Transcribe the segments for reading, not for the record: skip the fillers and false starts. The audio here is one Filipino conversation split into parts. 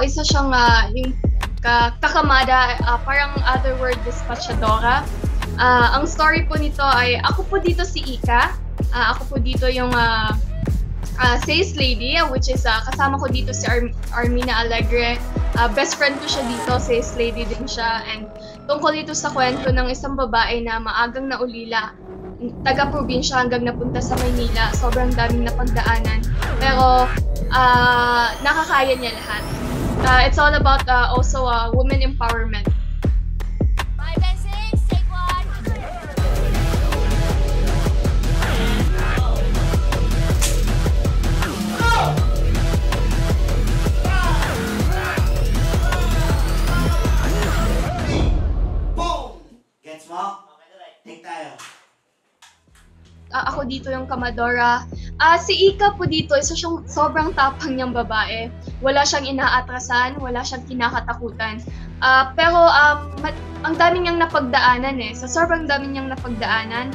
isa siyang yung kakamada, parang other word dispatchadora. Ang story po nito ay, ako po dito si Ika. Ako po dito yung sales lady, which is kasama ko dito si Armina Alegre. Best friend ko siya dito, sales lady din siya. And tungkol ito sa kwento ng isang babae na maagang naulila, taga-probinsya hanggang napunta sa Maynila. Sobrang daming napagdaanan. Pero nakakaya niya lahat. It's all about also women empowerment. 5 and 6, take 1. Boom! Gets mo? Take tayo. Ako dito yung kamadora. Si Ika po dito, isa siyang sobrang tapang niyang babae. Wala siyang inaatrasan, wala siyang kinakatakutan. Pero ang dami niyang napagdaanan Sa sobrang dami niyang napagdaanan,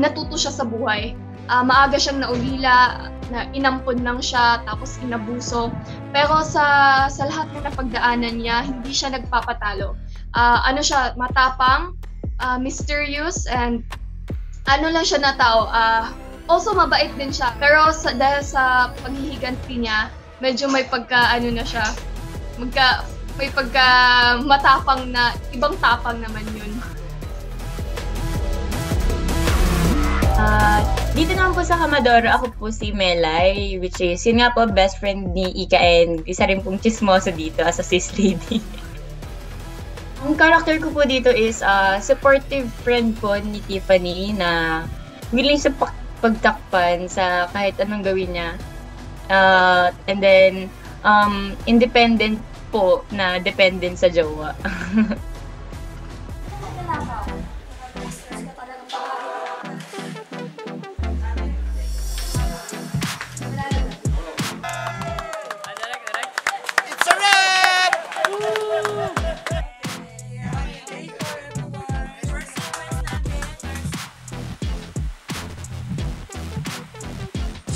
natuto siya sa buhay. Maaga siyang naulila, na inampun lang siya, tapos inabuso. Pero sa lahat ng napagdaanan niya, hindi siya nagpapatalo. Ano siya, matapang, mysterious, and ano lang siya na tao. Also, mabait din siya. Pero dahil sa paghihiganti niya, medyo may pagka, na siya, may pagka matapang na, ibang tapang naman yun. Dito naman po sa Kamadoro, ako po si Melay, which is, yun nga po, best friend ni Ika and isa rin pong chismoso dito as a sis lady. Ang character ko po dito is supportive friend po ni Tiffany na willing sa pagtakpan sa kahit anong gawin niya. And then, independent po na dependent sa jowa. It's a wrap!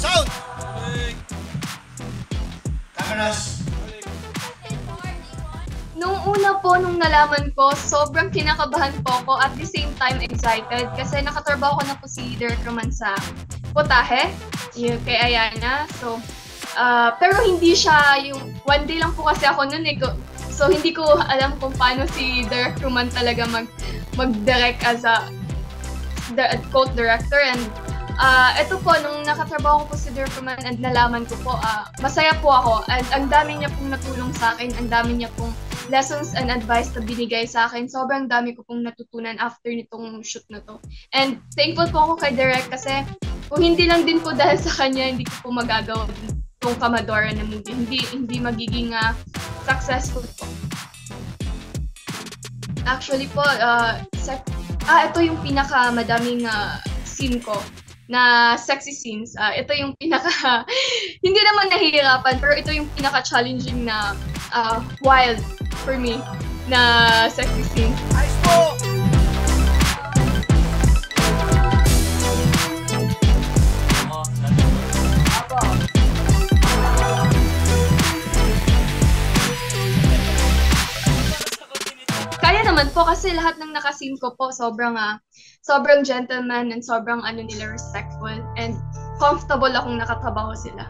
Sound! Cameras! Nung una po, nung nalaman ko, sobrang kinakabahan po ako, at the same time excited kasi nakatrabaho ko na po si Derek Roman sa Potahe, yung kay Ayana. So, pero hindi siya yung, one day lang po kasi ako nun so hindi ko alam kung paano si Derek Roman talaga mag-direct as a quote director. And ito po, nung nakatrabaho ko po si Derek Roman and nalaman ko po, masaya po ako. And ang dami niya pong natulong sa akin, ang dami niya pong lessons and advice na binigay sa akin. Sobrang dami ko pong natutunan after nitong shoot na to. And thankful po ako kay Derek kasi kung hindi lang din po dahil sa kanya, hindi ko po magagawa itong Kamadora na movie. Hindi magiging successful po. Actually po, ito yung pinaka-madaming scene ko na sexy scenes. Ito yung pinaka, hindi naman nahihirapan, pero ito yung pinaka-challenging na wild for me na sexy scene. Ayos po! Kaya naman po kasi lahat ng nakasim ko po sobrang gentleman and sobrang nila respectful and comfortable akong nakatrabaho sila.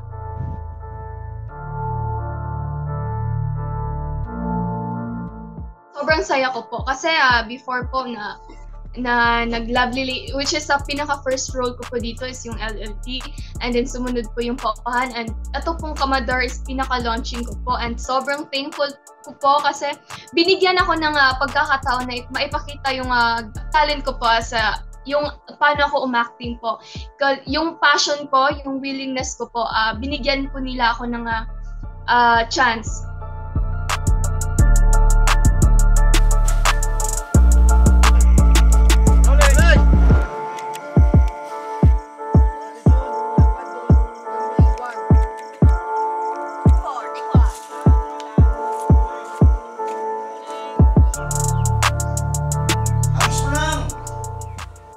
Sobrang saya ko po kasi before po na nag-Lovely, which is pinaka first role ko po dito is yung LLT, and then sumunod po yung Paupahan, and ito pong Kamador is pinaka-launching ko po, and sobrang thankful ko po kasi binigyan ako ng pagkakataon na maipakita yung talent ko po sa yung paano ako umacting po. Yung passion ko, yung willingness ko po, binigyan po nila ako ng chance.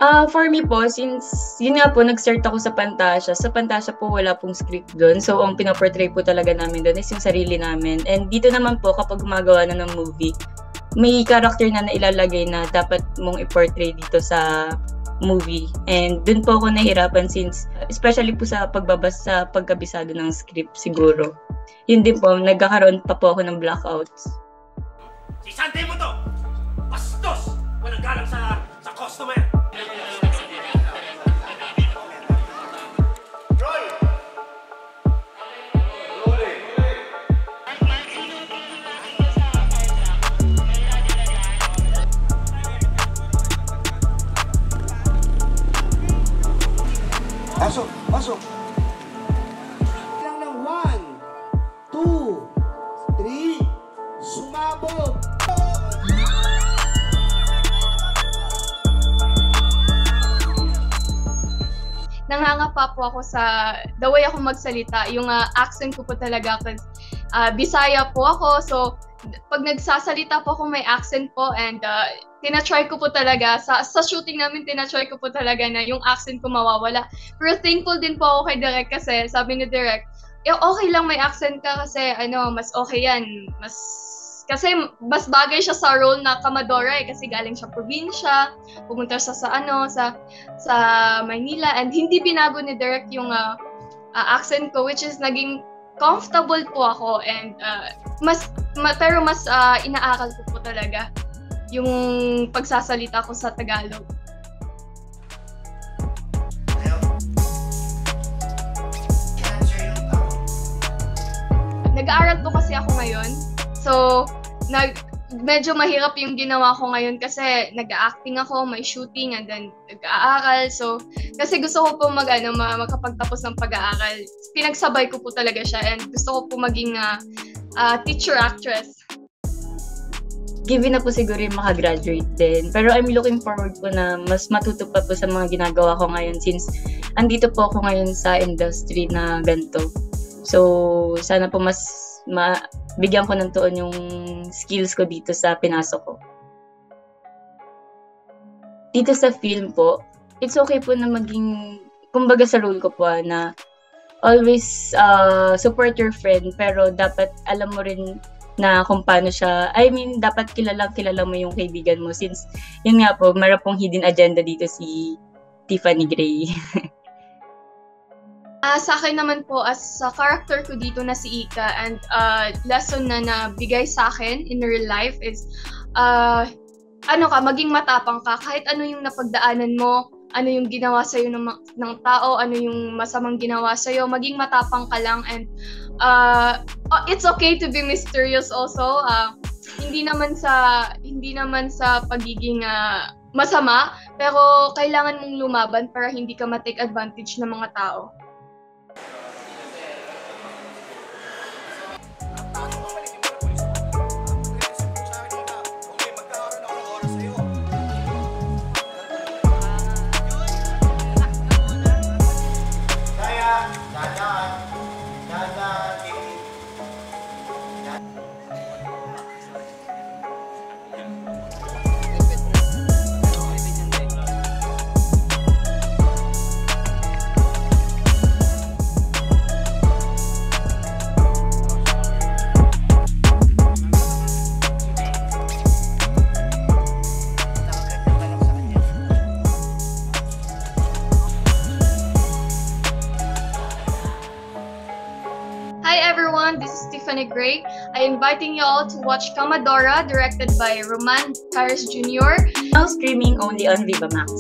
For me po, since yun nga po, nag-start ako sa Pantasya po wala pong script doon. So, ang pinaportray po talaga namin doon is yung sarili namin. And dito naman po, kapag gumagawa na ng movie, may character na ilalagay na dapat mong i-portray dito sa movie. And doon po ako nahirapan since, especially po sa pagkabisado ng script siguro. Yun din po, nagkakaroon pa po ako ng blackouts. Si Sante mo to! Bastos! Walang galang sa customer! Pasok, pasok. Lang ng 1, 2, 3, sumabog. Nangangapa po ako sa the way ako magsalita. Yung accent ko po talaga kasi Bisaya po ako. So, pag nagsasalita po ako may accent po and tinatry ko po talaga. Sa shooting namin, tinatry ko po talaga na yung accent ko mawawala. Pero thankful din po ako kay Direk kasi sabi ni Direk, okay lang may accent ka kasi mas okay yan. Kasi mas bagay siya sa role na Kamadora kasi galing siya probinsya, pumunta siya sa Maynila and hindi binago ni Direk yung accent ko which is naging comfortable po ako and pero mas inaakal ko po talaga yung pagsasalita ko sa Tagalog. Nag-aaral po kasi ako ngayon. So, medyo mahirap yung ginawa ko ngayon kasi nag-acting ako, may shooting, and then nag-aaral. So, kasi gusto ko po makapagtapos ng pag-aaral. Pinagsabay ko po talaga siya and gusto ko po maging teacher-actress. Given na po siguro yung makagraduate din. Pero I'm looking forward po na mas matuto pa po sa mga ginagawa ko ngayon since andito po ako ngayon sa industry na ganito. So, sana po mas bigyan ko ng tuon yung skills ko dito sa pinasok ko. Dito sa film po, it's okay po na kumbaga sa role ko po na always support your friend pero dapat alam mo rin na kung paano siya, dapat kilala mo yung kaibigan mo since yun nga po, meron pong hidden agenda dito si Tiffany Gray. Sa akin naman po, as sa character ko dito na si Ika and lesson na nabigay sa akin in real life is maging matapang ka kahit ano yung napagdaanan mo, ano yung ginawa sa'yo ng tao, ano yung masamang ginawa sa'yo, maging matapang ka lang and it's okay to be mysterious also. Hindi naman sa pagiging masama, pero kailangan mong lumaban para hindi ka ma-take advantage ng mga tao. Hi everyone, this is Tiffany Gray. I'm inviting you all to watch Kamadora, directed by Roman Caris Jr. Now streaming only on Viva Max.